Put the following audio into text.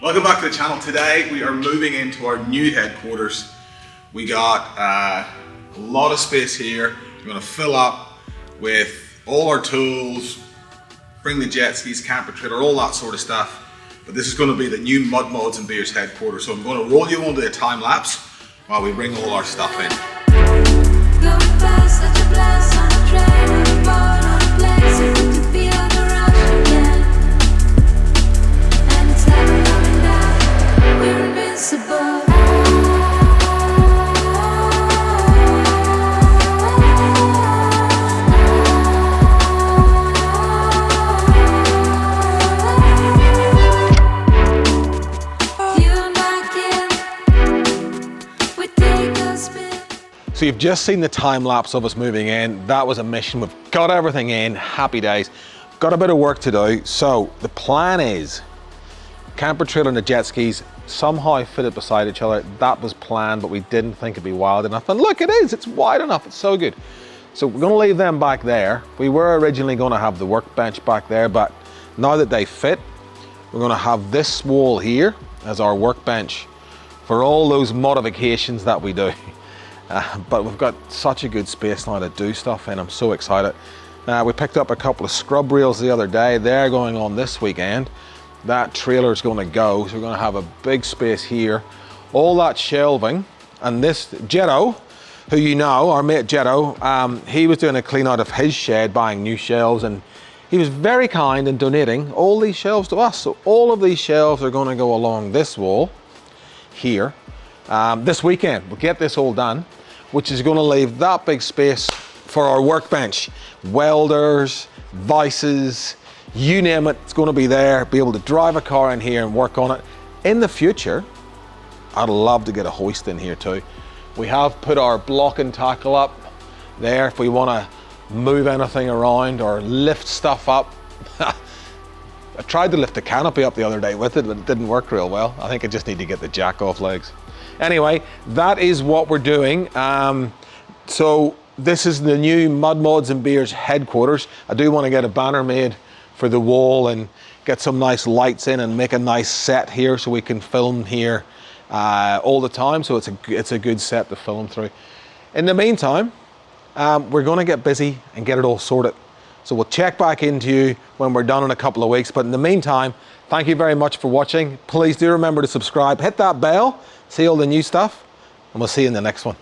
Welcome back to the channel. Today we are moving into our new headquarters. We got a lot of space here. We're going to fill up with all our tools, bring the jet skis, camper trailer, all that sort of stuff. But this is going to be the new Mud Mods and Beers headquarters. So I'm going to roll you onto a time lapse while we bring all our stuff in. So you've just seen the time lapse of us moving in. That was a mission. We've got everything in, happy days. Got a bit of work to do. So the plan is camper trailer and the jet skis somehow fitted beside each other. That was planned, but we didn't think it'd be wild enough. And look, it is, it's wide enough, it's so good. So we're gonna leave them back there. We were originally gonna have the workbench back there, but now that they fit, we're gonna have this wall here as our workbench for all those modifications that we do. But we've got such a good space now to do stuff in. I'm so excited. We picked up a couple of scrub rails the other day. They're going on this weekend. That trailer's going to go, so we're going to have a big space here. All that shelving, and this Jetto, who you know, our mate Jetto, he was doing a clean out of his shed, buying new shelves, and he was very kind in donating all these shelves to us. So all of these shelves are going to go along this wall here. This weekend, we'll get this all done, which is going to leave that big space for our workbench. Welders, vices, you name it, it's going to be there. Be able to drive a car in here and work on it. In the future, I'd love to get a hoist in here too. We have put our block and tackle up there if we want to move anything around or lift stuff up. I tried to lift the Canopy up the other day with it, but it didn't work real well. I think I just need to get the Jackoff legs. Anyway, that is what we're doing. So this is the new Mud Mods and Beers headquarters. I do want to get a banner made for the wall and get some nice lights in and make a nice set here so we can film here all the time. So it's a good set to film through. In the meantime, we're going to get busy and get it all sorted. So we'll check back into you when we're done in a couple of weeks. But in the meantime, thank you very much for watching. Please do remember to subscribe, hit that bell, see all the new stuff, and we'll see you in the next one.